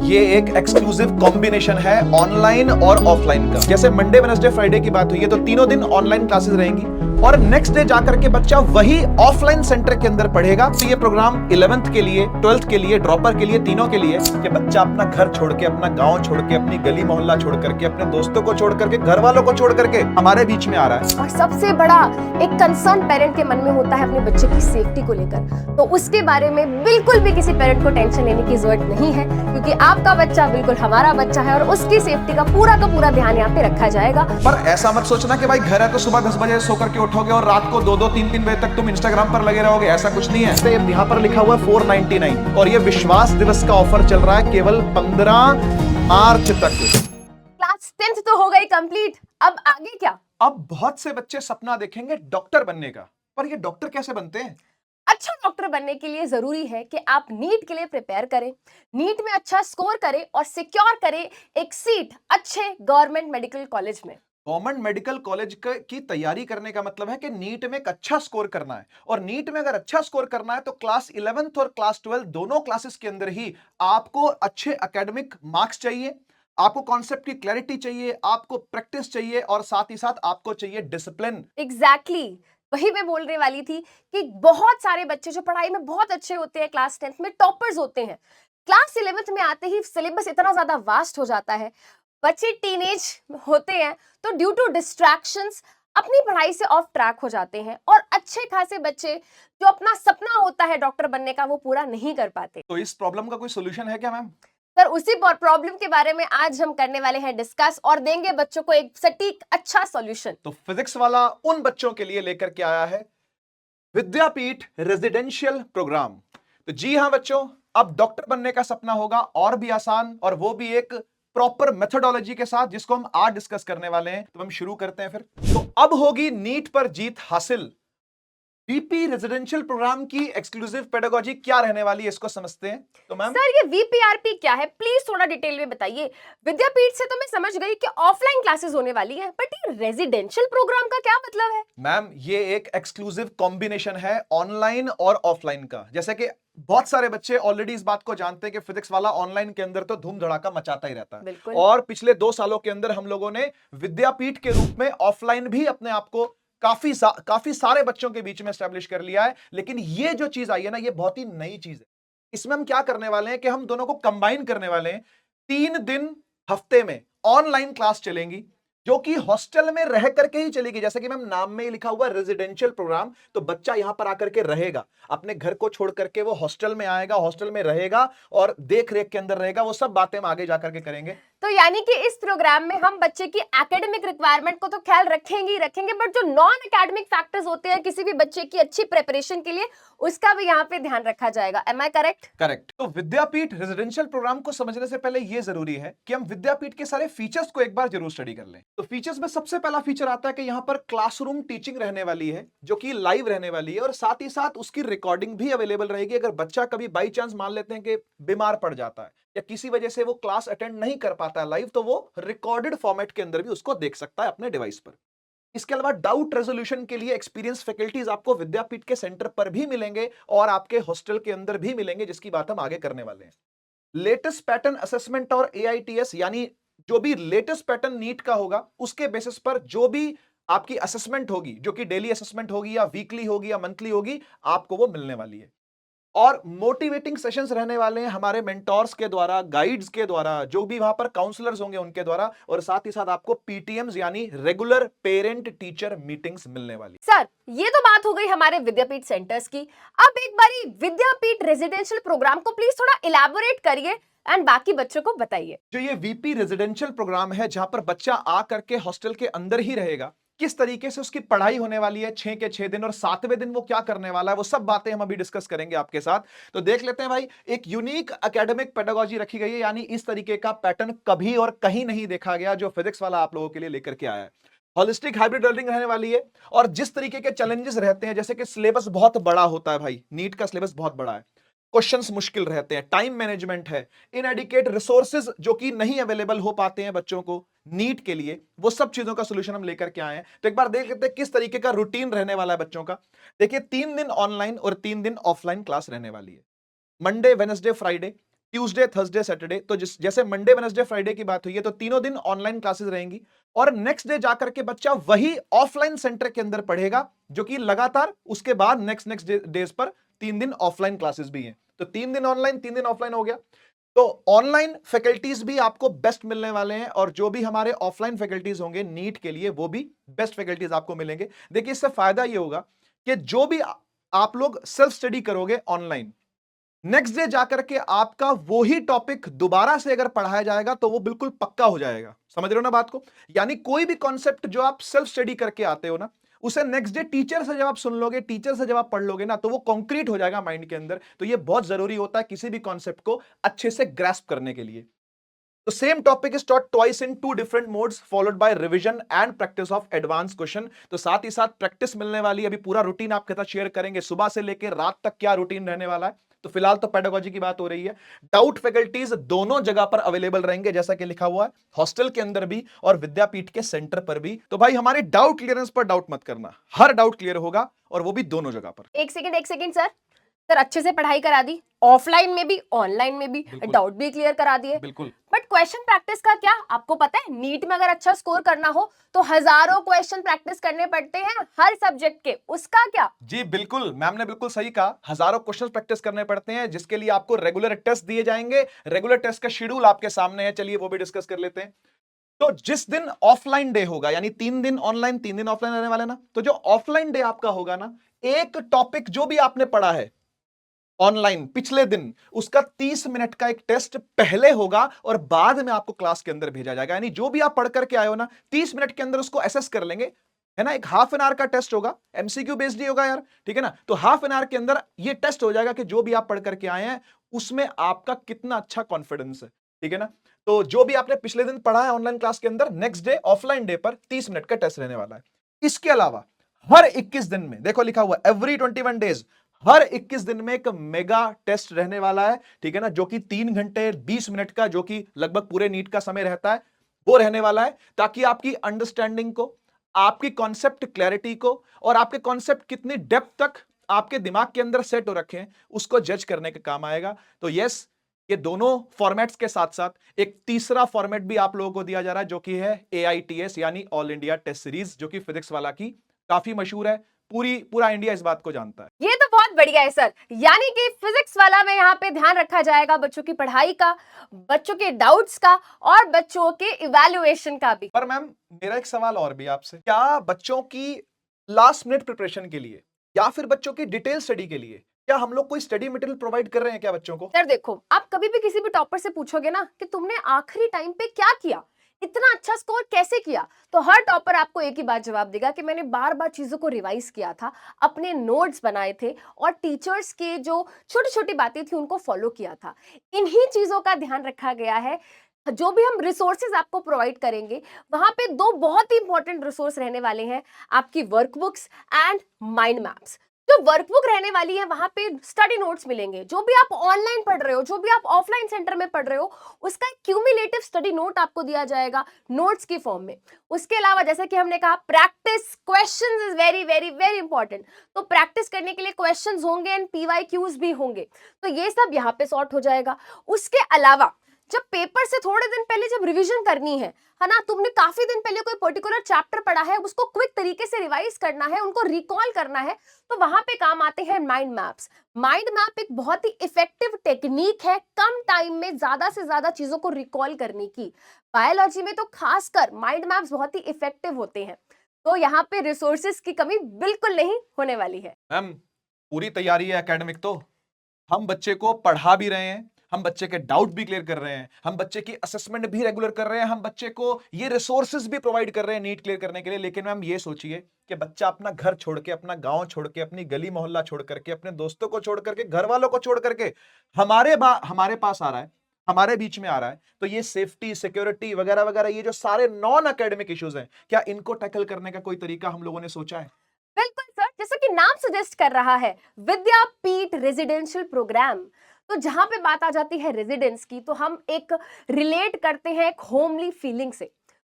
ये एक exclusive combination है ऑनलाइन और ऑफलाइन का। जैसे मंडे वेडनेसडे फ्राइडे की बात हुई है तो तीनों दिन ऑनलाइन क्लासेस रहेंगी और नेक्स्ट डे जाकर के बच्चा वही ऑफलाइन सेंटर के अंदर पढ़ेगा। तो ये प्रोग्राम 11th के लिए, 12th के लिए, ड्रॉपर के लिए, तीनों के लिए कि बच्चा अपना घर छोड़ के, अपना गांव छोड़ के, अपनी गली मोहल्ला छोड़ करके, अपने दोस्तों को छोड़ करके, घर वालों को छोड़ करके हमारे बीच में आ रहा है। और सबसे बड़ा एक कंसर्न पेरेंट के मन में होता है अपने बच्चे की सेफ्टी को लेकर, तो उसके बारे में बिल्कुल भी किसी पेरेंट को टेंशन लेने की जरूरत नहीं है, क्योंकि आपका बच्चा बिल्कुल हमारा बच्चा है और उसकी सेफ्टी का पूरा ध्यान यहाँ पे रखा जाएगा। पर ऐसा मत सोचना कि भाई घर है तो सुबह 10 बजे सो करके उठोगे और रात को 2-2, 3-3 बजे तक तुम इंस्टाग्राम पर लगे रहोगे, ऐसा कुछ नहीं है। यहाँ पर लिखा हुआ है 499 और ये विश्वास दिवस का ऑफर चल रहा है केवल 15 मार्च तक। क्लास 10th तो हो गई कंप्लीट, अब आगे क्या? अब बहुत से बच्चे सपना देखेंगे डॉक्टर बनने का, पर ये डॉक्टर कैसे बनते हैं? अच्छा डॉक्टर बनने के लिए जरूरी है कि आप नीट के लिए प्रिपेयर करें, नीट में अच्छा स्कोर करें और सिक्योर करें एक सीट अच्छे गवर्नमेंट मेडिकल कॉलेज में। गवर्नमेंट मेडिकल कॉलेज की तैयारी करने का मतलब है कि नीट में एक अच्छा स्कोर करना है, और नीट में अगर अच्छा स्कोर करना है तो क्लास 11th और क्लास 12 दोनों क्लासेस के अंदर ही आपको अच्छे एकेडमिक मार्क्स चाहिए, आपको कॉन्सेप्ट की क्लैरिटी चाहिए, आपको प्रैक्टिस चाहिए और साथ ही साथ आपको चाहिए डिसिप्लिन। एग्जैक्टली वही मैं बोलने वाली थी कि बहुत सारे बच्चे जो पढ़ाई में बहुत अच्छे होते हैं, क्लास 10th में टॉपर्स होते हैं, क्लास 11th में आते ही सिलेबस इतना ज्यादा वास्ट हो जाता है, बच्चे टीनेज होते हैं तो ड्यू टू डिस्ट्रैक्शंस अपनी पढ़ाई से ऑफ ट्रैक हो जाते हैं और अच्छे खासे बच्चे जो अपना सपना होता है डॉक्टर बनने का वो पूरा नहीं कर पाते। तो इस प्रॉब्लम का कोई सोल्यूशन है क्या मैम? सर उसी प्रॉब्लम के बारे में आज हम करने वाले हैं डिस्कस और देंगे बच्चों को एक सटीक अच्छा सॉल्यूशन। तो फिजिक्स वाला उन बच्चों के लिए लेकर के आया है विद्यापीठ रेजिडेंशियल प्रोग्राम। तो जी हां बच्चों, अब डॉक्टर बनने का सपना होगा और भी आसान, और वो भी एक प्रॉपर मेथोडोलॉजी के साथ जिसको हम आज डिस्कस करने वाले हैं। तो हम शुरू करते हैं फिर। तो अब होगी नीट पर जीत हासिल। वीपी रेजिडेंशियल प्रोग्राम की एक्सक्लूसिव पेडागोजी क्या रहने वाली है, इसको समझते हैं। तो मैम सर ये वीपीआरपी क्या है, प्लीज थोड़ा डिटेल में बताइए। विद्यापीठ से तो मैं समझ गई कि ऑफलाइन क्लासेस होने वाली है, बट ये रेजिडेंशियल प्रोग्राम का क्या मतलब है? मैम ये एक एक्सक्लूसिव कॉम्बिनेशन है ऑनलाइन और ऑफलाइन का। जैसे कि बहुत सारे बच्चे ऑलरेडी इस बात को जानते हैं कि फिजिक्स वाला ऑनलाइन के अंदर तो धूम धड़ाका मचाता ही रहता है, बिल्कुल। और पिछले 2 सालों के अंदर हम लोगों ने विद्यापीठ के रूप में ऑफलाइन भी अपने आप को काफी सारे बच्चों के बीच में एस्टेब्लिश कर लिया है। लेकिन ये जो चीज आई है ना, ये बहुत ही नई चीज है। इसमें हम क्या करने वाले हैं कि हम दोनों को कंबाइन करने वाले हैं। 3 दिन हफ्ते में ऑनलाइन क्लास चलेंगी जो कि हॉस्टल में रह करके ही चलेगी। जैसे कि मैम नाम में ही लिखा हुआ रेजिडेंशियल प्रोग्राम, तो बच्चा यहां पर आकर के रहेगा, अपने घर को छोड़ करके वो हॉस्टल में आएगा, हॉस्टल में रहेगा और देख रेख के अंदर रहेगा। वो सब बातें हम आगे जाकर के करेंगे। तो यानी कि इस प्रोग्राम में हम बच्चे की एकेडमिक रिक्वायरमेंट को तो ख्याल रखेंगे ही रखेंगे, बट जो नॉन एकेडमिक फैक्टर्स होते हैं किसी भी बच्चे की अच्छी प्रिपरेशन के लिए, उसका भी यहाँ पे ध्यान रखा जाएगा। Am I correct? करेक्ट। तो विद्यापीठ रेजिडेंशियल प्रोग्राम को समझने से पहले यह जरूरी है कि हम विद्यापीठ के सारे फीचर्स को एक बार जरूर स्टडी कर लें। तो फीचर्स में सबसे पहला फीचर आता है कि यहां पर क्लासरूम टीचिंग रहने वाली है, जो कि लाइव रहने वाली है, और साथ ही साथ उसकी रिकॉर्डिंग भी अवेलेबल रहेगी। अगर बच्चा कभी बाई चांस मान लेते हैं कि बीमार पड़ जाता है या किसी वजह से वो क्लास अटेंड नहीं कर पाता है लाइव, तो वो रिकॉर्डेड फॉर्मेट के अंदर भी उसको देख सकता है अपने डिवाइस पर। इसके अलावा डाउट रेजोल्यूशन के लिए एक्सपीरियंस फैकल्टीज आपको विद्यापीठ के सेंटर पर भी मिलेंगे और आपके हॉस्टल के अंदर भी मिलेंगे, जिसकी बात हम आगे करने वाले हैं। लेटेस्ट पैटर्न असेसमेंट और एआईटीएस, यानी जो भी लेटेस्ट पैटर्न नीट का होगा उसके बेसिस पर जो भी आपकी असेसमेंट होगी, जो कि डेली असेसमेंट होगी या वीकली होगी या मंथली होगी, आपको वो मिलने वाली है। और मोटिवेटिंग सेशंस रहने वाले हैं हमारे मेंटोर्स के द्वारा, गाइड्स के द्वारा, जो भी वहां पर काउंसलर्स होंगे उनके द्वारा, और साथ ही साथ आपको पीटीएम्स यानी रेगुलर पेरेंट टीचर मीटिंग्स मिलने वाली। सर ये तो बात हो गई हमारे विद्यापीठ सेंटर्स की। अब एक बारी विद्यापीठ रेजिडेंशियल प्रोग्राम को प्लीज थोड़ा इलैबोरेट करिए एंड बाकी बच्चों को बताइए। जो ये वीपी रेजिडेंशियल प्रोग्राम है, जहां पर बच्चा आ करके हॉस्टल के अंदर ही रहेगा, किस तरीके से उसकी पढ़ाई होने वाली है 6 के 6 दिन, और 7वें दिन वो क्या करने वाला है, वो सब बातें हम अभी डिस्कस करेंगे आपके साथ। तो देख लेते हैं भाई, एक यूनिक एकेडमिक पेडागोजी रखी गई है, यानी इस तरीके का पैटर्न कभी और कहीं नहीं देखा गया जो फिजिक्स वाला आप लोगों के लिए लेकर के आया है। होलिस्टिक हाइब्रिड लर्निंग रहने वाली है, और जिस तरीके के चैलेंजेस रहते हैं, जैसे कि सिलेबस बहुत बड़ा होता है भाई, नीट का सिलेबस बहुत बड़ा है, क्वेश्चंस मुश्किल रहते हैं, टाइम मैनेजमेंट है, इनएडिकेट रिसोर्सेज जो कि नहीं अवेलेबल हो पाते हैं बच्चों को नीट के लिए, वो सब चीजों का सॉल्यूशन हम लेकर के आए हैं। तो एक बार देख लेते हैं किस तरीके का रूटीन रहने वाला है बच्चों का। देखिए 3 दिन ऑनलाइन और 3 दिन ऑफलाइन क्लास रहने वाली है। Monday Wednesday Friday Tuesday, Thursday, Saturday. तो जैसे मंडे, वेडनेसडे, फ्राइडे की बात हुई है, तो तीनों दिन ऑनलाइन क्लासेस रहेंगी और नेक्स्ट डे जाकर के बच्चा वही ऑफलाइन सेंटर के अंदर पढ़ेगा, जो कि लगातार उसके बाद नेक्स्ट डेज पर 3 दिन ऑफलाइन क्लासेस भी हैं। तो 3 दिन ऑनलाइन, 3 दिन ऑफलाइन हो गया। तो ऑनलाइन फैकल्टीज भी आपको बेस्ट मिलने वाले हैं और जो भी हमारे ऑफलाइन फैकल्टीज होंगे नीट के लिए, वो भी बेस्ट फैकल्टीज आपको मिलेंगे। देखिए, इससे फायदा ये होगा कि जो भी आप लोग सेल्फ स्टडी करोगे ऑनलाइन, नेक्स्ट डे जाकर के आपका वो ही टॉपिक दोबारा से अगर पढ़ाया जाएगा तो वो बिल्कुल पक्का हो जाएगा। समझ रहे हो ना बात को? यानी कोई भी कॉन्सेप्ट जो आप सेल्फ स्टडी करके आते हो ना, उसे नेक्स्ट डे टीचर से जब आप सुन लोगे, टीचर से जब आप पढ़ लोगे ना, तो वो कॉन्क्रीट हो जाएगा माइंड के अंदर। तो ये बहुत जरूरी होता है किसी भी कॉन्सेप्ट को अच्छे से ग्रास्प करने के लिए। तो same topic is taught twice in 2 different modes followed by revision and practice of advanced question। तो साथ ही साथ प्रैक्टिस मिलने वाली है। अभी पूरा रूटीन आपके साथ शेयर करेंगे, सुबह से लेकर रात तक क्या रूटीन रहने वाला है। तो फिलहाल तो पेडागोजी की बात हो रही है। डाउट फैकल्टीज दोनों जगह पर अवेलेबल रहेंगे, जैसा कि लिखा हुआ है, हॉस्टल के अंदर भी और विद्यापीठ के सेंटर पर भी। तो भाई हमारी डाउट क्लियरेंस पर डाउट मत करना, हर डाउट क्लियर होगा और वो भी दोनों जगह पर। एक सेकंड सर, सर अच्छे से पढ़ाई करा दी, ऑफलाइन में भी ऑनलाइन में भी, बिल्कुल। डाउट भी क्लियर करा दिए। बिल्कुल। बट क्वेश्चन प्रैक्टिस का क्या? आपको पता है नीट में अगर अच्छा स्कोर करना हो तो हजारों क्वेश्चन प्रैक्टिस करने पड़ते हैं हर सब्जेक्ट के, उसका क्या? जी बिल्कुल, मैम ने बिल्कुल सही कहा। हजारों क्वेश्चंस प्रैक्टिस करने पड़ते हैं, जिसके लिए आपको रेगुलर टेस्ट दिए जाएंगे। रेगुलर टेस्ट का शेड्यूल आपके सामने है, चलिए वो भी डिस्कस कर लेते हैं। तो जिस दिन ऑफलाइन डे होगा, यानी 3 दिन ऑनलाइन 3 दिन ऑफलाइन रहने वाले ना, तो जो ऑफलाइन डे आपका होगा ना, एक टॉपिक जो भी आपने पढ़ा है ऑनलाइन पिछले दिन, उसका 30 मिनट का एक टेस्ट पहले होगा और बाद में आपको क्लास के अंदर भेजा जाएगा। यानी जो भी आप पढ़ करके आए हो ना, 30 मिनट के अंदर उसको असेस कर लेंगे, है ना। एक हाफ एन आवर का टेस्ट होगा, एमसीक्यू बेस्ड ही होगा यार, ठीक है ना। तो हाफ एन आवर के अंदर ये टेस्ट हो जाएगा कि जो भी आप पढ़ करके आए हैं उसमें आपका कितना अच्छा कॉन्फिडेंस है, ठीक है ना। तो जो भी आपने पिछले दिन पढ़ा है ऑनलाइन क्लास के अंदर, नेक्स्ट डे ऑफलाइन डे पर 30 मिनट का टेस्ट रहने वाला है। इसके अलावा हर 21 दिन में, देखो लिखा हुआ एवरी 21 डेज, हर 21 दिन में एक मेगा टेस्ट रहने वाला है, ठीक है ना, जो कि 3 घंटे 20 मिनट का, जो कि लगभग पूरे नीट का समय रहता है, वो रहने वाला है। ताकि आपकी अंडरस्टैंडिंग को, आपकी कॉन्सेप्ट क्लैरिटी को और आपके कॉन्सेप्ट कितनी डेप्थ तक आपके दिमाग के अंदर सेट हो रखे हैं, उसको जज करने के काम आएगा। तो यस, ये दोनों फॉर्मेट्स के साथ साथ एक तीसरा फॉर्मेट भी आप लोगों को दिया जा रहा है, जो कि है AITS यानी ऑल इंडिया टेस्ट सीरीज, जो कि फिजिक्स वाला की काफी मशहूर है। पूरा इंडिया इस बात को जानता है। ये तो बहुत बढ़िया है सर, यानी कि फिजिक्स वाला में यहाँ पे ध्यान रखा जाएगा बच्चों की पढ़ाई का, बच्चों के डाउट्स का और बच्चों के इवैल्यूएशन का भी। पर मैम मेरा एक सवाल और भी आपसे, क्या बच्चों की लास्ट मिनट प्रिपरेशन के लिए या फिर बच्चों की डिटेल स्टडी के लिए क्या हम लोग कोई स्टडी मटेरियल प्रोवाइड कर रहे हैं क्या बच्चों को? सर देखो, आप कभी भी किसी भी टॉपर से पूछोगे ना कि तुमने आखिरी टाइम पे क्या किया, इतना अच्छा स्कोर कैसे किया, तो हर टॉपर आपको एक ही बात जवाब देगा कि मैंने बार बार चीजों को रिवाइज किया था, अपने नोट्स बनाए थे और टीचर्स के जो छोटी छोटी बातें थी उनको फॉलो किया था। इन्हीं चीजों का ध्यान रखा गया है। जो भी हम रिसोर्सेज आपको प्रोवाइड करेंगे, वहां पे 2 बहुत ही इंपॉर्टेंट रिसोर्स रहने वाले हैं, आपकी वर्कबुक्स एंड माइंड मैप्स। जो वर्कबुक रहने वाली है वहां पे स्टडी नोट्स मिलेंगे, जो भी आप ऑनलाइन पढ़ रहे हो, जो भी आप ऑफलाइन सेंटर में पढ़ रहे हो, उसका एक क्यूमुलेटिव स्टडी नोट आपको दिया जाएगा नोट्स की फॉर्म में। उसके अलावा जैसे कि हमने कहा, practice questions is very very very important. तो प्रैक्टिस करने के लिए क्वेश्चंस होंगे एंड PYQs भी होंगे, तो ये सब यहाँ पे सॉर्ट हो जाएगा। उसके अलावा जब पेपर से थोड़े दिन पहले जब रिवीजन करनी है ना, तुमने काफी दिन पहले कोई पर्टिकुलर चैप्टर पढ़ा है, उसको क्विक तरीके से रिवाइज करना है, उनको रिकॉल करना है, तो वहां पे काम आते हैं माइंड मैप्स। माइंड मैप एक बहुत ही इफेक्टिव टेक्निक है कम टाइम में ज्यादा से ज्यादा चीजों को रिकॉल करने की। बायोलॉजी में तो खासकर माइंड मैप्स बहुत ही इफेक्टिव होते हैं, तो यहाँ पे रिसोर्सेज की कमी बिल्कुल नहीं होने वाली है। मैम पूरी तैयारी है एकेडमिक, तो हम बच्चे को पढ़ा भी रहे हैं, हम बच्चे के डाउट भी क्लियर कर रहे हैं, हम बच्चे की असेसमेंट भी रेगुलर कर रहे हैं, हम बच्चे को ये रिसोर्सेज भी प्रोवाइड कर रहे हैं नीट क्लियर करने के लिए। लेकिन मैम ये सोचिए कि बच्चा अपना घर छोड़ के, अपना गांव छोड़ के, अपनी गली मोहल्ला छोड़ करके, अपने दोस्तों को छोड़ करके, घर वालों को छोड़ करके हमारे पास आ रहा है, हमारे बीच में आ रहा है। तो ये सेफ्टी, सिक्योरिटी वगैरह वगैरह, ये जो सारे नॉन एकेडमिक इश्यूज हैं, क्या इनको टैकल करने का कोई तरीका हम लोगों ने सोचा है? बिल्कुल सर, जैसा कि नाम सजेस्ट कर रहा है, विद्यापीठ रेजिडेंशियल प्रोग्राम। तो जहां पे बात आ जाती है रेजिडेंस की, तो हम एक रिलेट करते हैं एक होमली फीलिंग से,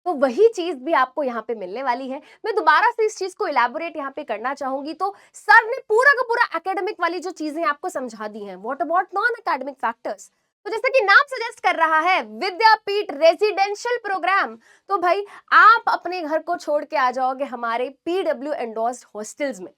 तो वही चीज भी आपको यहाँ पे मिलने वाली है। मैं दोबारा से इस चीज को इलैबोरेट यहाँ पे करना चाहूंगी। तो सर ने पूरा का पूरा एकेडमिक वाली जो चीजें आपको समझा दी हैं, what about non academic factors? तो जैसे कि नाम सजेस्ट कर रहा है, विद्यापीठ रेजिडेंशियल प्रोग्राम, तो भाई आप अपने घर को छोड़ के आ जाओगे हमारे पीडब्ल्यू एंडोर्स्ड हॉस्टल्स में।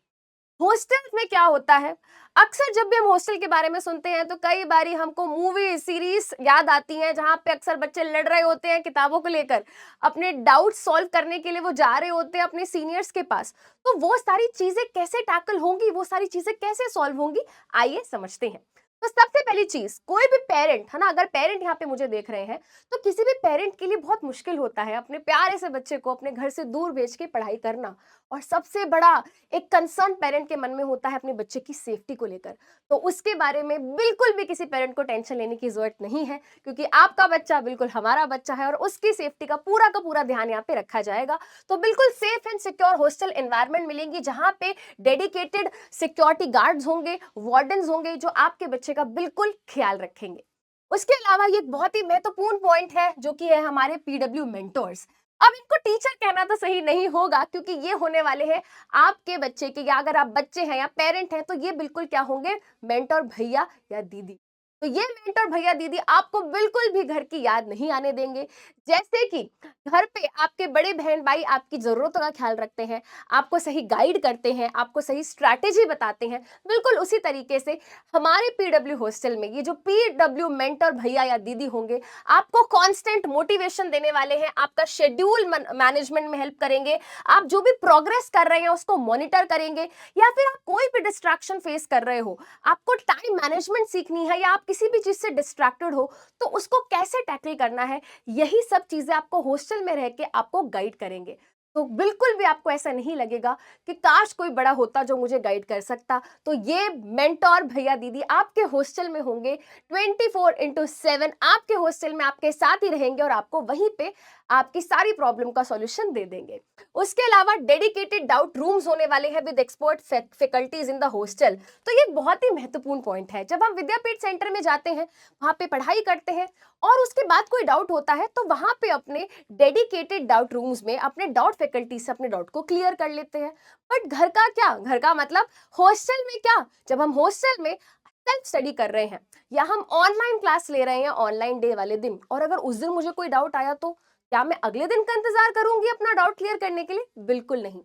हॉस्टल्स में क्या होता है, अक्सर जब भी हम हॉस्टल के बारे में सुनते हैं तो कई बारी हमको मूवी सीरीज याद आती हैं जहां पे अक्सर बच्चे लड़ रहे होते हैं किताबों को लेकर, अपने डाउट सॉल्व करने के लिए वो जा रहे होते हैं अपने सीनियर्स के पास। तो वो सारी चीजें कैसे टैकल होंगी, वो सारी चीजें कैसे सॉल्व होंगी, आइए समझते हैं। तो सबसे पहली चीज, कोई भी पेरेंट है ना, अगर पेरेंट यहाँ पे मुझे देख रहे हैं तो किसी भी पेरेंट के लिए बहुत मुश्किल होता है अपने प्यारे से बच्चे को अपने घर से दूर भेज के पढ़ाई करना। और सबसे बड़ा एक कंसर्न पेरेंट के मन में होता है अपने बच्चे की सेफ्टी को लेकर। तो उसके बारे में बिल्कुल भी किसी पेरेंट को टेंशन लेने की जरूरत नहीं है, क्योंकि आपका बच्चा बिल्कुल हमारा बच्चा है और उसकी सेफ्टी का पूरा ध्यान यहाँ पे रखा जाएगा। तो बिल्कुल safe and secure hostel environment मिलेंगी जहां पे डेडिकेटेड सिक्योरिटी गार्ड्स होंगे, वार्डन्स होंगे जो आपके बच्चे का बिल्कुल ख्याल रखेंगे। उसके अलावा ये एक बहुत ही महत्वपूर्ण पॉइंट है जो कि है हमारे पीडब्ल्यू मेंटर्स। अब इनको टीचर कहना तो सही नहीं होगा, क्योंकि ये होने वाले हैं आपके बच्चे के, या अगर आप बच्चे हैं या पेरेंट हैं तो ये बिल्कुल क्या होंगे, मेंटर भैया या दीदी। तो ये मेंटर भैया दीदी आपको बिल्कुल भी घर की याद नहीं आने देंगे। जैसे कि घर पे आपके बड़े बहन भाई आपकी जरूरतों का ख्याल रखते हैं, आपको सही गाइड करते हैं, आपको सही स्ट्रैटेजी बताते हैं, बिल्कुल उसी तरीके से हमारे पीडब्ल्यू हॉस्टल में ये जो पीडब्ल्यू मेंटर भैया या दीदी होंगे आपको कांस्टेंट मोटिवेशन देने वाले हैं, आपका शेड्यूल मैनेजमेंट में हेल्प करेंगे, आप जो भी प्रोग्रेस कर रहे हैं उसको मॉनिटर करेंगे, या फिर आप कोई भी डिस्ट्रैक्शन फेस कर रहे हो, आपको टाइम मैनेजमेंट सीखनी है या आप किसी भी चीज से डिस्ट्रैक्टेड हो तो उसको कैसे टैकल करना है, यही सब चीजें आपको हॉस्टल में रह के आपको गाइड करेंगे। तो बिल्कुल भी आपको ऐसा नहीं लगेगा कि काश कोई बड़ा होता जो मुझे गाइड कर सकता। तो ये मेंटोर भैया दीदी आपके हॉस्टल में होंगे 24/7, आपके हॉस्टल में आपके साथ ही रहेंगे और आपको वहीं पे आपकी सारी प्रॉब्लम का सॉल्यूशन दे देंगे। उसके अलावा डेडिकेटेड डाउट रूम्स होने वाले हैं with expert faculties in the hostel. तो ये बहुत ही महत्वपूर्ण पॉइंट है। जब हम विद्यापीठ सेंटर में जाते हैं, वहां पे पढ़ाई करते हैं और उसके बाद कोई डाउट होता है तो वहां पे अपने डेडिकेटेड डाउट रूम्स में अपने डाउट फैकल्टी से अपने डाउट को क्लियर कर लेते हैं। बट घर का क्या, घर का मतलब हॉस्टल में क्या, जब हम हॉस्टल में सेल्फ स्टडी कर रहे हैं या हम ऑनलाइन क्लास ले रहे हैं ऑनलाइन डे वाले दिन, और अगर उस दिन मुझे कोई डाउट आया तो क्या मैं अगले दिन का इंतजार करूंगी अपना डाउट क्लियर करने के लिए? बिल्कुल नहीं।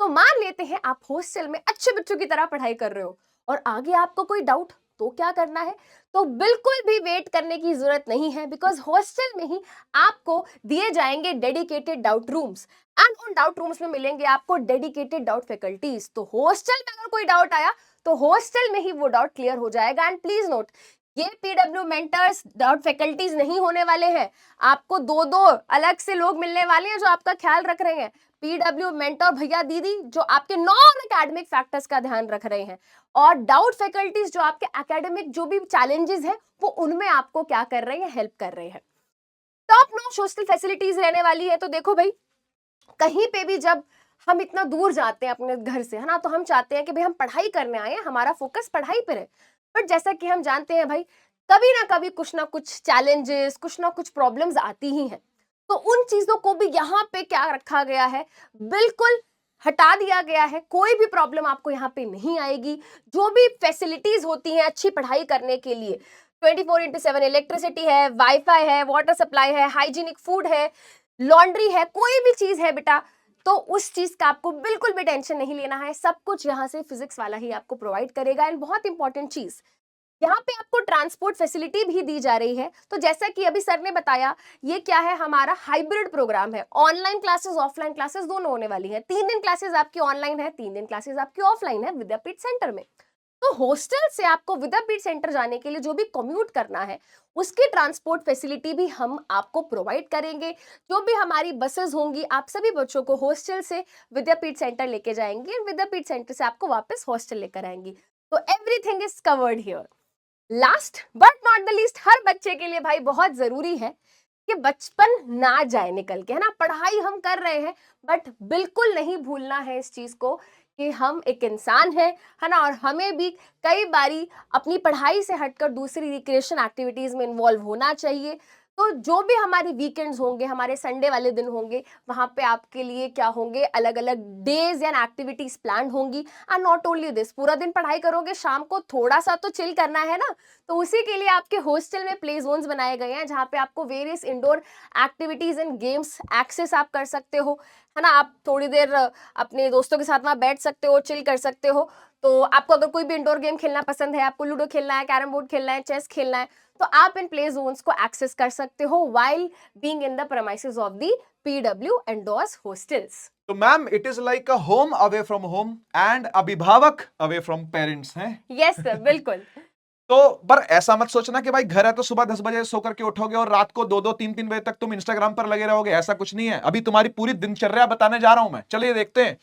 तो मान लेते हैं आप हॉस्टल में अच्छे बच्चों की तरह पढ़ाई कर रहे हो और आगे आपको कोई डाउट, तो क्या करना है? तो बिल्कुल भी वेट करने की जरूरत नहीं है, बिकॉज हॉस्टल में ही आपको दिए जाएंगे डेडिकेटेड डाउट रूम्स एंड उन डाउट रूम्स में मिलेंगे आपको डेडिकेटेड डाउट फैकल्टीज। तो हॉस्टल में अगर कोई डाउट आया तो हॉस्टल में ही वो डाउट क्लियर हो जाएगा। एंड प्लीज नोट, ये पीडब्ल्यू मेंटर्स डाउट फैकल्टीज नहीं होने वाले हैं, आपको दो दो अलग से लोग मिलने वाले हैं जो आपका ख्याल रख रहे हैं। पीडब्ल्यू मेंटर भैया दीदी जो आपके नॉन एकेडमिक फैक्टर्स का ध्यान रख रहे हैं, और डाउट फैकल्टीज जो आपके एकेडमिक जो भी चैलेंजेस है वो उनमें आपको क्या कर रहे हैं, हेल्प कर रहे हैं। टॉप नॉच हॉस्टल फैसिलिटीज रहने वाली है। तो देखो भाई, कहीं पे भी जब हम इतना दूर जाते हैं अपने घर से, है ना, तो हम चाहते हैं कि भाई हम पढ़ाई करने आए हैं, हमारा फोकस पढ़ाई पे रहे। बट जैसा कि हम जानते हैं भाई, कभी ना कभी कुछ ना कुछ चैलेंजेस, कुछ ना कुछ प्रॉब्लम्स आती ही हैं। तो उन चीजों को भी यहाँ पे क्या रखा गया है, बिल्कुल हटा दिया गया है। कोई भी प्रॉब्लम आपको यहाँ पे नहीं आएगी। जो भी फैसिलिटीज होती हैं अच्छी पढ़ाई करने के लिए, 24/7 इलेक्ट्रिसिटी है, वाईफाई है, वाटर सप्लाई है, हाइजीनिक फूड है, लॉन्ड्री है, कोई भी चीज है बेटा, तो उस चीज का आपको बिल्कुल भी टेंशन नहीं लेना है। सब कुछ यहाँ से फिजिक्स वाला ही आपको प्रोवाइड करेगा। एंड बहुत इंपॉर्टेंट चीज, यहाँ पे आपको ट्रांसपोर्ट फैसिलिटी भी दी जा रही है। तो जैसा कि अभी सर ने बताया, ये क्या है, हमारा हाइब्रिड प्रोग्राम है। ऑनलाइन क्लासेस ऑफलाइन क्लासेस दोनों होने वाली है। 3 दिन क्लासेस आपकी ऑनलाइन है, 3 दिन क्लासेस आपकी ऑफलाइन है विद्यापीठ सेंटर में। तो हॉस्टल से आपको विद्यापीठ सेंटर जाने के लिए जो भी कम्यूट करना है उसकी ट्रांसपोर्ट फैसिलिटी भी हम आपको प्रोवाइड करेंगे। जो भी हमारी बसेस होंगी, आप सभी बच्चों को हॉस्टल से विद्यापीठ सेंटर लेके जाएंगे, विद्यापीठ सेंटर से आपको वापस हॉस्टल लेकर आएंगी। तो everything is covered here. Last but not the least, हर बच्चे के लिए भाई बहुत जरूरी है कि बचपन ना जाए निकल के, है ना। पढ़ाई हम कर रहे हैं बट बिल्कुल नहीं भूलना है इस चीज को कि हम एक इंसान है ना, और हमें भी कई बारी अपनी पढ़ाई से हटकर दूसरी रिक्रिएशन एक्टिविटीज में इन्वॉल्व होना चाहिए। तो तो जो भी हमारी वीकेंड्स होंगे, हमारे संडे वाले दिन होंगे, वहां पे आपके लिए क्या होंगे, अलग अलग डेज या एक्टिविटीज प्लान होंगी। एंड नॉट ओनली दिस, पूरा दिन पढ़ाई करोगे, शाम को थोड़ा सा तो चिल करना है ना, तो उसी के लिए आपके हॉस्टल में प्ले जोन्स बनाए गए हैं, जहाँ पे आपको various indoor activities and games access आप कर सकते हो, है ना। आप थोड़ी देर अपने दोस्तों के साथ वहां बैठ सकते हो, चिल कर सकते हो। तो आपको अगर कोई भी इंडोर गेम खेलना पसंद है, आपको लूडो खेलना है, कैरम बोर्ड खेलना है, चेस खेलना है, तो आप इन प्ले जोन्स को एक्सेस कर सकते हो while being in the premises of the PW endorse hostels. तो ma'am it is like a home away from home and अभिभावक अवे फ्रॉम पेरेंट्स हैं। यस सर, बिल्कुल। तो पर ऐसा मत सोचना कि भाई घर है तो सुबह 10 बजे सो करके उठोगे और रात को 2-2 3-3 बजे तक तुम इंस्टाग्राम पर लगे रहोगे, ऐसा कुछ नहीं है। अभी तुम्हारी पूरी दिनचर्या बताने जा रहा हूं मैं, चलिए देखते हैं।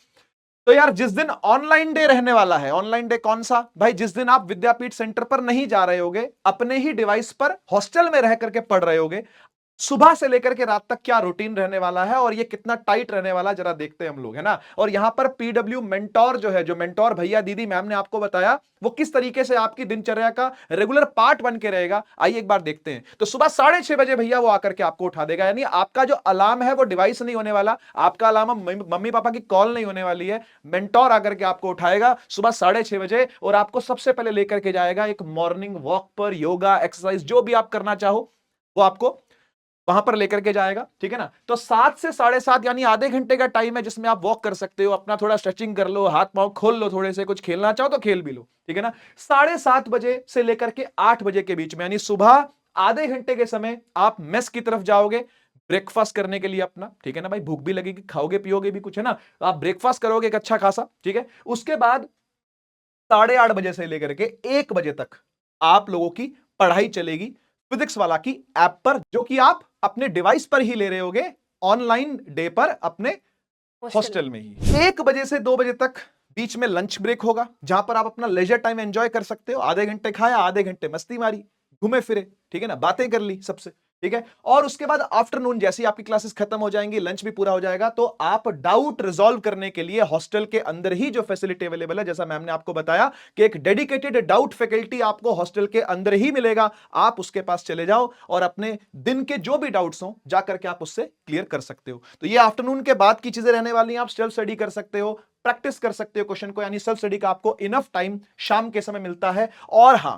तो यार जिस दिन ऑनलाइन डे रहने वाला है, ऑनलाइन डे कौन सा भाई, जिस दिन आप विद्यापीठ सेंटर पर नहीं जा रहे होगे, अपने ही डिवाइस पर हॉस्टल में रह करके पढ़ रहे होगे, सुबह से लेकर के रात तक क्या रूटीन रहने वाला है और ये कितना टाइट रहने वाला है, जरा देखते हैं हम लोग, है ना। और यहां पर पीडब्ल्यू मेंटोर जो है, जो मेंटोर भैया दीदी मैम ने आपको बताया, वो किस तरीके से आपकी दिनचर्या का रेगुलर पार्ट बन के रहेगा, आइए एक बार देखते हैं। तो सुबह 6:30 बजे भैया वो आकर के आपको उठा देगा, यानी आपका जो अलार्म है वो डिवाइस नहीं होने वाला, आपका अलार्म मम्मी पापा की कॉल नहीं होने वाली है, मेंटोर आकर के आपको उठाएगा सुबह 6:30 बजे और आपको सबसे पहले लेकर के जाएगा एक मॉर्निंग वॉक पर, योगा एक्सरसाइज जो भी आप करना चाहो वो आपको वहां पर लेकर के जाएगा, ठीक है ना। तो 7 से 7:30 यानी आधे घंटे का टाइम है जिसमें आप वॉक कर सकते हो, अपना थोड़ा स्ट्रेचिंग कर लो, हाथ पांव खोल लो, थोड़े से कुछ खेलना चाहो तो खेल भी लो, ठीक है ना। 7:30 बजे से लेकर के 8 बजे के बीच में, यानी सुबह आधे घंटे के समय आप मेस की तरफ जाओगे ब्रेकफास्ट करने के लिए अपना, ठीक है ना भाई, भूख भी लगेगी, खाओगे पियोगे भी कुछ, है ना। आप ब्रेकफास्ट करोगे एक अच्छा खासा, ठीक है। उसके बाद 8:30 बजे से लेकर के 1 बजे तक आप लोगों की पढ़ाई चलेगी फिजिक्स वाला की ऐप पर, जो कि आप अपने डिवाइस पर ही ले रहे होगे ऑनलाइन डे पर अपने हॉस्टल में ही। 1 बजे से 2 बजे तक बीच में लंच ब्रेक होगा, जहां पर आप अपना लेजर टाइम एंजॉय कर सकते हो, आधे घंटे खाया, आधे घंटे मस्ती मारी, घूमे फिरे, ठीक है ना, बातें कर ली सबसे, ठीक है। और उसके बाद आफ्टरनून जैसे ही आपकी क्लासेस खत्म हो जाएंगी, लंच भी पूरा हो जाएगा, तो आप डाउट रिजॉल्व करने के लिए हॉस्टल के अंदर ही जो फैसिलिटी अवेलेबल है, जैसा मैम ने आपको बताया कि एक डेडिकेटेड डाउट फैकल्टी आपको हॉस्टल के अंदर ही मिलेगा, आप उसके पास चले जाओ और अपने दिन के जो भी डाउट्स हो जाकर के आप उससे क्लियर कर सकते हो। तो ये आफ्टरनून के बाद की चीजें रहने वाली हैं, आप सेल्फ स्टडी कर सकते हो, प्रैक्टिस कर सकते हो क्वेश्चन को, यानी सेल्फ स्टडी का आपको इनफ टाइम शाम के समय मिलता है। और हां,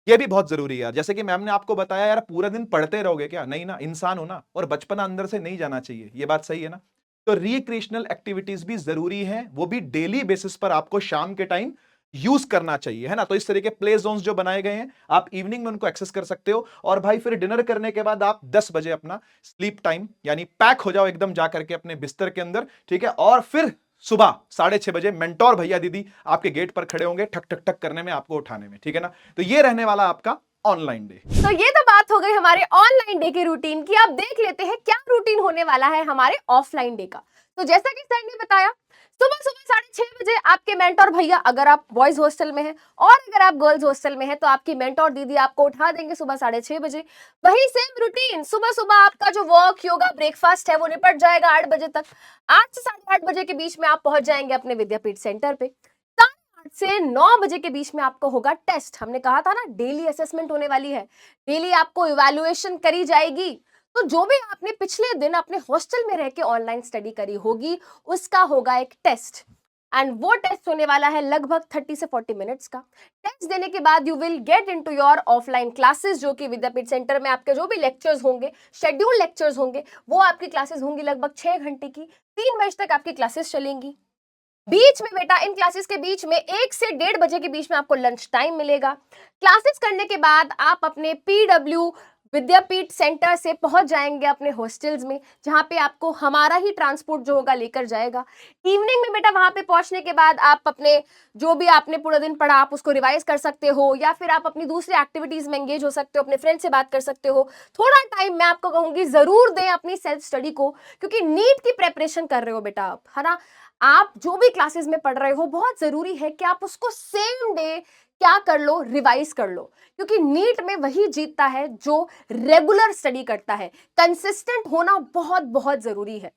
ये भी बहुत जरूरी है यार, जैसे कि मैम ने आपको बताया यार पूरा दिन पढ़ते रहोगे क्या, नहीं ना, इंसान हो ना, और बचपना अंदर से नहीं जाना चाहिए, ये बात सही है ना। तो रिक्रिएशनल एक्टिविटीज भी जरूरी हैं, वो भी डेली बेसिस पर आपको शाम के टाइम यूज करना चाहिए, है ना। तो इस तरह के प्ले जोन्स जो बनाए गए हैं, आप इवनिंग में उनको एक्सेस कर सकते हो। और भाई फिर डिनर करने के बाद आप 10 बजे अपना स्लीप टाइम, यानी पैक हो जाओ एकदम जाकर के अपने बिस्तर के अंदर, ठीक है। और फिर सुबह 6:30 बजे मेंटोर भैया दीदी आपके गेट पर खड़े होंगे, ठक ठक ठक करने में, आपको उठाने में, ठीक है ना। तो ये रहने वाला आपका ऑनलाइन डे। तो ये तो बात हो गई हमारे ऑनलाइन डे के रूटीन की। अब देख लेते हैं क्या रूटीन होने वाला है हमारे ऑफलाइन डे का। तो जैसा कि सर ने बताया, सुबह सुबह 6:30 बजे आपके मेंटोर भैया, अगर आप बॉयज हॉस्टल में हैं और अगर आप गर्ल्स हॉस्टल में हैं, तो आपकी मेंटोर दीदी आपको उठा देंगे सुबह 6:30 बजे। वही सेम रूटीन, सुबह सुबह आपका जो वॉक, योगा, ब्रेकफास्ट है वो निपट जाएगा 8 बजे तक। 8 से 8:30 बजे के बीच में आप पहुंच जाएंगे अपने विद्यापीठ सेंटर पे। 8 से 9 बजे के बीच में आपको होगा टेस्ट। हमने कहा था ना, डेली असेसमेंट होने वाली है, डेली आपको इवैल्यूएशन करी जाएगी। तो जो भी आपने पिछले दिन अपने हॉस्टल में रह के ऑनलाइन स्टडी करी होगी, उसका होगा एक टेस्ट। एंड वो टेस्ट होने वाला है लगभग 30 से 40 मिनट्स का। टेस्ट देने के बाद you will get into your offline classes, जो कि विद्यापीठ सेंटर में आपके जो भी लेक्चर्स होंगे, शेड्यूल लेक्चर्स होंगे, वो आपकी क्लासेस होंगी लगभग 6 घंटे की। 3 बजे तक आपकी क्लासेस चलेंगी। बीच में बेटा, इन क्लासेस के बीच में 1 से 1:30 बजे के बीच में आपको लंच टाइम मिलेगा। क्लासेस करने के बाद आप अपने पीडब्ल्यू विद्यापीठ सेंटर से पहुंच जाएंगे अपने हॉस्टल्स में, जहां पे आपको हमारा ही ट्रांसपोर्ट जो होगा लेकर जाएगा। इवनिंग में बेटा वहां पे पहुंचने के बाद आप अपने जो भी आपने पूरा दिन पढ़ा, आप उसको रिवाइज कर सकते हो, या फिर आप अपनी दूसरी एक्टिविटीज में एंगेज हो सकते हो, अपने फ्रेंड से बात कर सकते हो। थोड़ा टाइम मैं आपको कहूंगी जरूर दें अपनी सेल्फ स्टडी को, क्योंकि नीट की प्रेपरेशन कर रहे हो बेटा आप, है ना। आप जो भी क्लासेस में पढ़ रहे हो, बहुत जरूरी है कि आप उसको सेम डे क्या कर लो, रिवाइज कर लो, क्योंकि नीट में वही जीतता है जो रेगुलर स्टडी करता है। कंसिस्टेंट होना बहुत बहुत जरूरी है।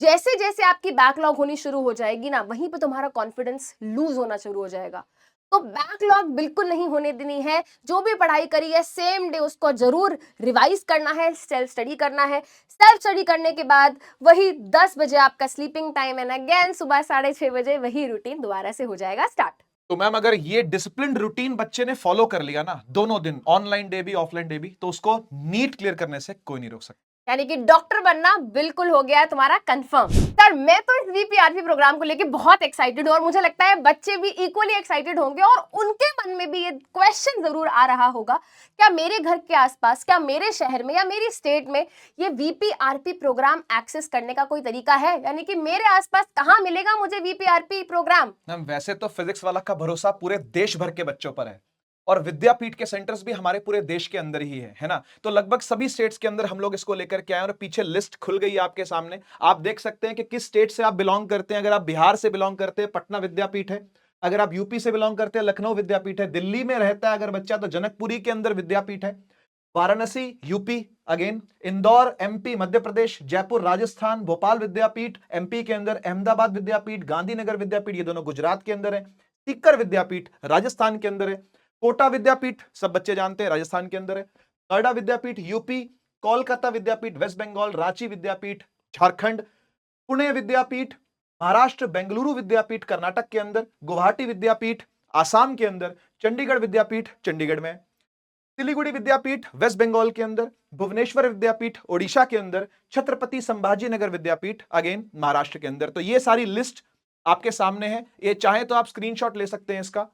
जैसे जैसे आपकी बैकलॉग होनी शुरू हो जाएगी ना, वहीं पे तुम्हारा कॉन्फिडेंस लूज होना शुरू हो जाएगा। तो बैकलॉग बिल्कुल नहीं होने देनी है। जो भी पढ़ाई करी है सेम डे उसको जरूर रिवाइज करना है, सेल्फ स्टडी करना है। सेल्फ स्टडी करने के बाद वही 10 बजे आपका स्लीपिंग टाइम एंड अगेन सुबह 6:30 बजे वही रूटीन दोबारा से हो जाएगा स्टार्ट। तो मैम अगर ये डिसिप्लिन रूटीन बच्चे ने फॉलो कर लिया ना, दोनों दिन ऑनलाइन डे भी ऑफलाइन डे भी, तो उसको नीट क्लियर करने से कोई नहीं रोक सकता। यानी कि डॉक्टर बनना बिल्कुल हो गया है तुम्हारा कंफर्म। सर मैं तो इस वीपीआरपी प्रोग्राम को लेके बहुत एक्साइटेड हूँ और मुझे लगता है बच्चे भी इक्वली एक्साइटेड होंगे और उनके मन में भी ये क्वेश्चन जरूर आ रहा होगा, क्या मेरे घर के आसपास, क्या मेरे शहर में या मेरी स्टेट में ये वीपीआरपी प्रोग्राम एक्सेस करने का कोई तरीका है? यानी कि मेरे आसपास कहाँ मिलेगा मुझे वीपीआरपी प्रोग्राम? मैम वैसे तो फिजिक्स वाला का भरोसा पूरे देश भर के बच्चों पर है और विद्यापीठ के सेंटर्स भी हमारे पूरे देश के अंदर ही है ना। तो लगभग सभी स्टेट्स के अंदर हम लोग इसको लेकर के आए और पीछे लिस्ट खुल गई है आपके सामने। आप देख सकते हैं कि किस स्टेट से आप बिलोंग करते हैं। अगर आप बिहार से बिलोंग करते हैं, पटना विद्यापीठ है। अगर आप यूपी से बिलोंग करते हैं, लखनऊ विद्यापीठ है। दिल्ली में रहता है अगर बच्चा, तो जनकपुरी के अंदर विद्यापीठ है। Varanasi UP, again Indore MP, Madhya Pradesh, Jaipur Rajasthan, Bhopal विद्यापीठ एमपी के अंदर, अहमदाबाद विद्यापीठ, गांधीनगर विद्यापीठ, ये दोनों गुजरात के अंदर है। सीकर विद्यापीठ राजस्थान के अंदर है। कोटा विद्यापीठ सब बच्चे जानते हैं राजस्थान के अंदर है। नोएडा विद्यापीठ यूपी, कोलकाता विद्यापीठ वेस्ट बंगाल, रांची विद्यापीठ झारखंड, पुणे विद्यापीठ महाराष्ट्र, बेंगलुरु विद्यापीठ कर्नाटक के अंदर, गुवाहाटी विद्यापीठ आसाम के अंदर, चंडीगढ़ विद्यापीठ चंडीगढ़ में, सिलीगुड़ी विद्यापीठ वेस्ट बंगाल के अंदर, भुवनेश्वर विद्यापीठ ओडिशा के अंदर, छत्रपति संभाजी नगर विद्यापीठ अगेन महाराष्ट्र के अंदर। तो ये सारी लिस्ट आपके सामने है, ये चाहे तो आप स्क्रीनशॉट ले सकते हैं इसका।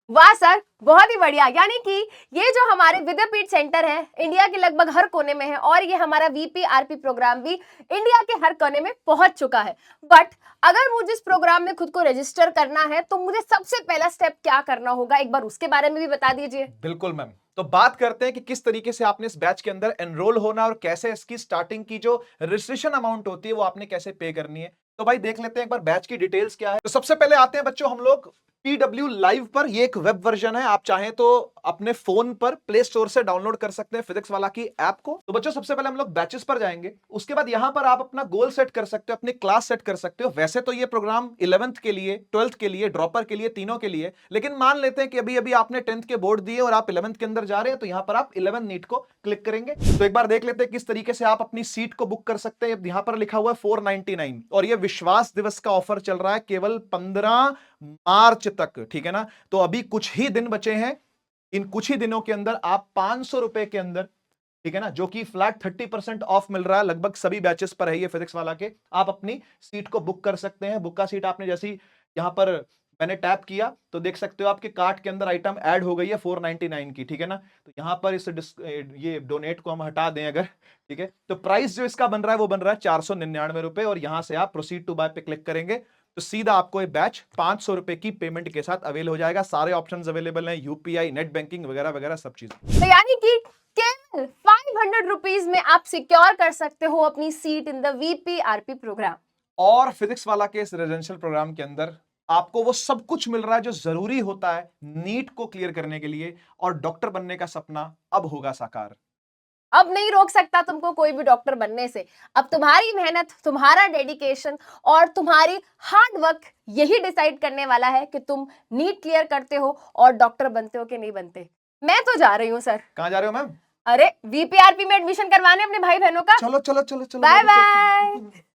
वाह सर, बहुत ही बढ़िया। यानी कि ये जो हमारे विद्यापीठ सेंटर है इंडिया के लगभग हर कोने में है और ये हमारा वीपीआरपी प्रोग्राम भी इंडिया के हर कोने में पहुंच चुका है। बट अगर मुझे इस प्रोग्राम में खुद को रजिस्टर करना है तो मुझे सबसे पहला स्टेप क्या करना होगा, एक बार उसके बारे में भी बता दीजिए। बिल्कुल मैम, तो बात करते हैं कि किस तरीके से आपने इस बैच के अंदर एनरोल होना और कैसे इसकी स्टार्टिंग की जो रजिस्ट्रेशन अमाउंट होती है वो आपने कैसे पे करनी है। तो भाई देख लेते हैं एक बार बैच की डिटेल्स क्या है। तो सबसे पहले आते हैं बच्चों हम लोग PW लाइव पर। ये एक वेब वर्जन है, आप चाहें तो अपने फोन पर प्ले स्टोर से डाउनलोड कर सकते हैं फिजिक्स वाला की ऐप को। तो बच्चों सबसे पहले हम लोग बैचेस पर जाएंगे, उसके बाद यहां पर आप अपना गोल सेट कर सकते हो, अपनी क्लास सेट कर सकते हो। वैसे तो ये प्रोग्राम 11th के लिए, 12th के लिए, ड्रॉपर के लिए, तीनों के लिए, लेकिन मान लेते हैं कि अभी अभी आपने 10th के बोर्ड दिए और आप 11th के अंदर जा रहे हैं, तो यहां पर आप 11 नीट को क्लिक करेंगे। तो एक बार देख लेते हैं किस तरीके से आप अपनी सीट को बुक कर सकते हैं। यहां पर लिखा हुआ है 499 और ये विश्वास दिवस का ऑफर चल रहा है केवल 15 मार्च तक, ठीक है ना। तो अभी कुछ ही दिन बचे हैं, इन कुछ ही दिनों के अंदर आप 500 रुपए के अंदर, ठीक है ना, जो कि फ्लैट 30% ऑफ मिल रहा है, लगभग सभी बैचेस पर है ये फिजिक्स वाला के, आप अपनी सीट को बुक कर सकते हैं। बुक का सीट आपने जैसी यहां पर मैंने टैप किया तो देख सकते हो आपके कार्ट के अंदर आइटम ऐड हो गई है 499 की, ठीक है ना। तो यहां पर इस ये डोनेट को हम हटा दें अगर, ठीक है, तो प्राइस जो इसका बन रहा है वो बन रहा है 499 रुपए और यहां से आप प्रोसीड टू बाय पे क्लिक करेंगे तो सीधा आपको ये बैच 500 रुपए की पेमेंट के साथ अवेल हो जाएगा। सारे ऑप्शंस अवेलेबल हैं, यूपीआई, नेट बैंकिंग वगैरह वगैरह सब चीजें। तो यानी कि केवल 500 रुपीज में आप सिक्योर कर सकते हो अपनी सीट इन द वीपीआरपी प्रोग्राम। और फिजिक्स वाला के इस रेजिडेंशियल प्रोग्राम के अंदर आपको वो सब कुछ मिल रहा है जो जरूरी होता है नीट को क्लियर करने के लिए, और डॉक्टर बनने का सपना अब होगा साकार। अब नहीं रोक सकता तुमको कोई भी डॉक्टर बनने से। अब तुम्हारी मेहनत, तुम्हारा डेडिकेशन और तुम्हारी हार्ड वर्क यही डिसाइड करने वाला है कि तुम नीट क्लियर करते हो और डॉक्टर बनते हो कि नहीं बनते। मैं तो जा रही हूँ सर। कहाँ जा रहे हो मैम? अरे वीपीआरपी में एडमिशन करवाने अपने भाई बहनों का। चलो चलो चलो चलो, बाय बाय।